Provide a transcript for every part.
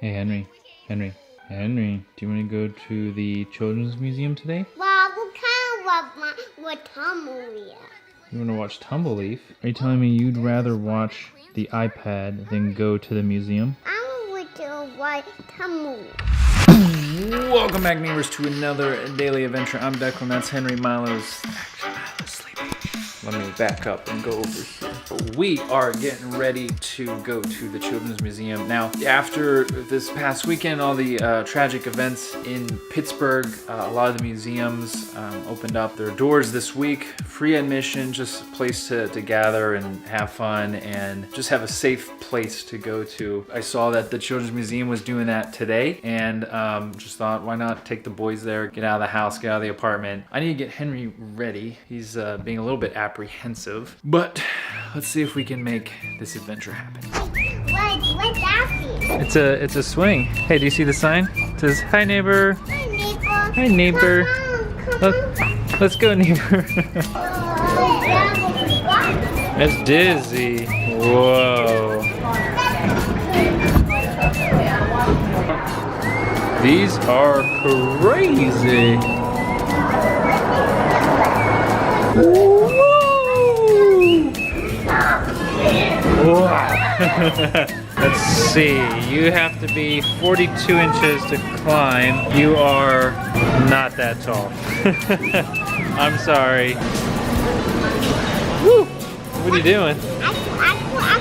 Hey, Henry, do you want to go to the Children's Museum today? Well, what kind of what tumble? You want to watch Tumbleleaf? Are you telling me you'd rather watch the iPad than go to the museum? I'm with the white tumble. Welcome back, neighbors, to another daily adventure. I'm Declan, that's Henry. Milo's sleeping. Let me back up and go over here. We are getting ready to go to the Children's Museum. Now, after this past weekend, all the tragic events in Pittsburgh, a lot of the museums opened up their doors this week. Free admission, just a place to gather and have fun and just have a safe place to go to. I saw that the Children's Museum was doing that today and just thought, why not take the boys there, get out of the house, get out of the apartment. I need to get Henry ready. He's being a little bit apprehensive, but let's see if we can make this adventure happen. What's that? It's a swing. Hey, do you see the sign? It says, hi neighbor. Hi, neighbor. Hi neighbor. Come on. Let's go neighbor. That's dizzy. Whoa. These are crazy. Let's see, you have to be 42 inches to climb. You are not that tall. I'm sorry. Woo! What are you doing? I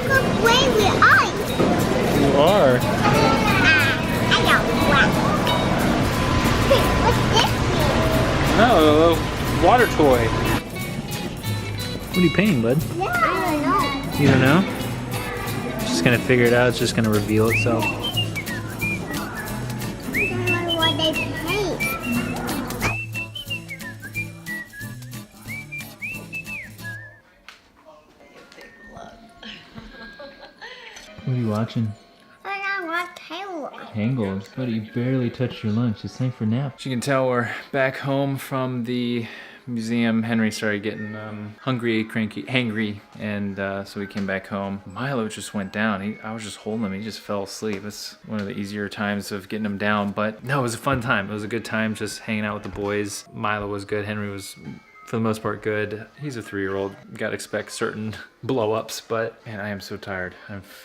could play with ice. You are. I got wet. What's this mean? No, a water toy. What are you painting, bud? I don't know. You don't know? Just gonna figure it out. It's just gonna reveal itself. I don't know what they paint. What are you watching? I don't want Taylor. Tangles, but you barely touched your lunch. It's time for nap. As you can tell, we're back home from the museum. Henry started getting hungry, cranky, hangry, and so we came back home. Milo just went down. I was just holding him. He just fell asleep. It's one of the easier times of getting him down, but no, it was a fun time. It was a good time just hanging out with the boys. Milo was good. Henry was, for the most part, good. He's a 3-year-old. Gotta expect certain blow-ups, but man, I am so tired.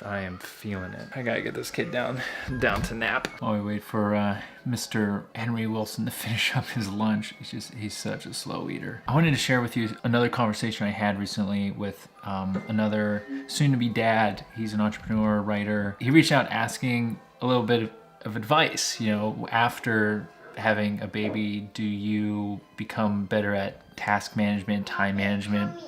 I am feeling it. I gotta get this kid down to nap while we wait for Mr. Henry Wilson to finish up his lunch. He's such a slow eater. I wanted to share with you another conversation I had recently with another soon-to-be dad. He's an entrepreneur, writer. He reached out asking a little bit of advice. You know, after having a baby, do you become better at task management, time management?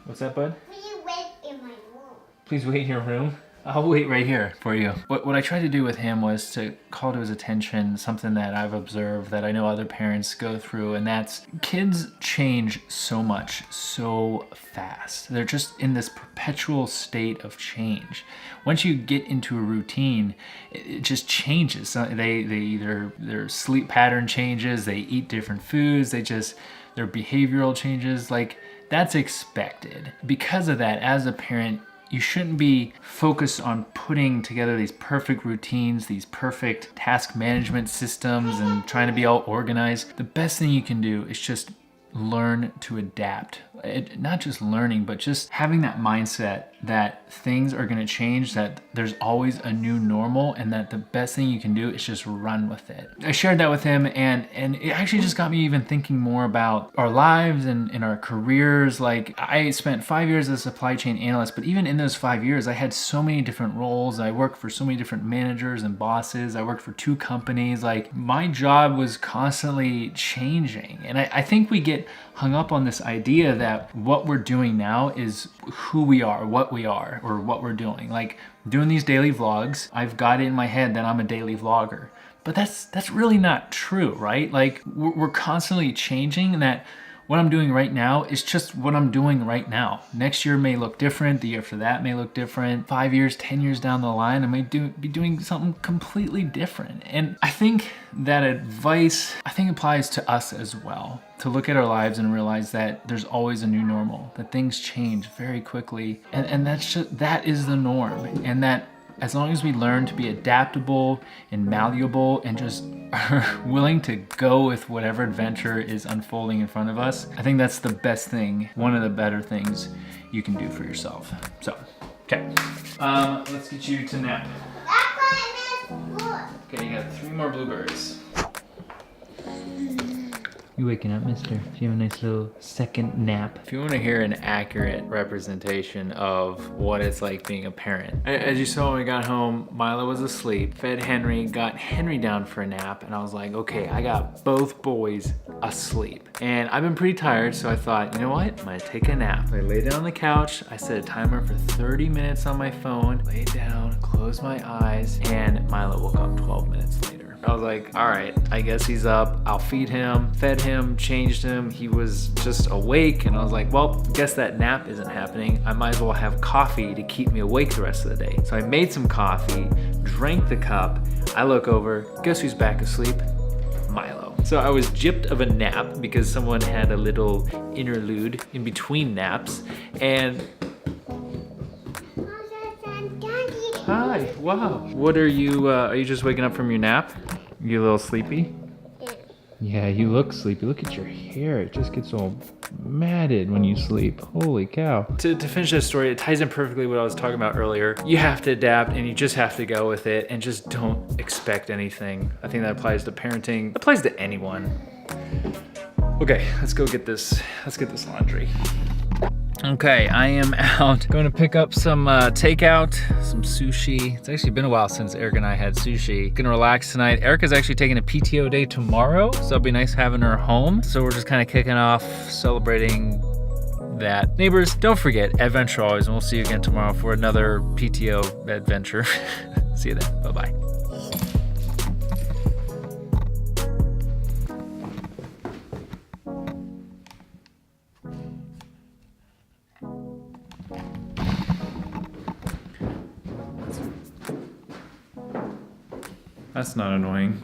What's that, bud? Will you wait in my room? Please wait in your room. I'll wait right here for you. What I tried to do with him was to call to his attention something that I've observed that I know other parents go through, and that's kids change so much, so fast. They're just in this perpetual state of change. Once you get into a routine, it just changes. So they either, their sleep pattern changes, they eat different foods, their behavioral changes, like that's expected. Because of that, as a parent, you shouldn't be focused on putting together these perfect routines, these perfect task management systems, and trying to be all organized. The best thing you can do is just learn to adapt. Not just learning, but just having that mindset that things are going to change, that there's always a new normal, and that the best thing you can do is just run with it. I shared that with him, and it actually just got me even thinking more about our lives and our careers. Like, I spent 5 years as a supply chain analyst, but even in those 5 years, I had so many different roles. I worked for so many different managers and bosses. I worked for 2 companies. Like, my job was constantly changing. And I think we get hung up on this idea that what we're doing now is who we are, what we are, or what we're doing. Like, doing these daily vlogs, I've got it in my head that I'm a daily vlogger. But that's really not true, right? Like, we're constantly changing, and that what I'm doing right now is just what I'm doing right now. Next year may look different. The year after that may look different. 5 years, 10 years down the line, I may be doing something completely different. And I think that advice, applies to us as well. To look at our lives and realize that there's always a new normal, that things change very quickly. And that is the norm. And that As long as we learn to be adaptable and malleable and just are willing to go with whatever adventure is unfolding in front of us, I think that's the best thing, one of the better things you can do for yourself. So, okay. Let's get you to nap. Okay, you got 3 more blueberries. You waking up, mister? Do you have a nice little second nap? If you want to hear an accurate representation of what it's like being a parent. As you saw when we got home, Milo was asleep. Fed Henry, got Henry down for a nap, and I was like, okay, I got both boys asleep. And I've been pretty tired, so I thought, you know what? I'm gonna take a nap. I lay down on the couch, I set a timer for 30 minutes on my phone, laid down, closed my eyes, and Milo woke up 12 minutes later. I was like, all right, I guess he's up. I'll feed him, fed him, changed him. He was just awake. And I was like, well, guess that nap isn't happening. I might as well have coffee to keep me awake the rest of the day. So I made some coffee, drank the cup. I look over, guess who's back asleep? Milo. So I was gypped of a nap because someone had a little interlude in between naps. And hi, wow. What are you just waking up from your nap? You a little sleepy? Yeah, you look sleepy. Look at your hair. It just gets all matted when you sleep. Holy cow. To finish this story, it ties in perfectly what I was talking about earlier. You have to adapt and you just have to go with it and just don't expect anything. I think that applies to parenting. It applies to anyone. Okay, let's go get this. Let's get this laundry. Okay, I am out. Going to pick up some takeout, some sushi. It's actually been a while since Erica and I had sushi. Gonna relax tonight. Erica's actually taking a PTO day tomorrow, so it'll be nice having her home. So we're just kind of kicking off, celebrating that. Neighbors, don't forget, adventure always, and we'll see you again tomorrow for another PTO adventure. See you then, bye-bye. That's not annoying.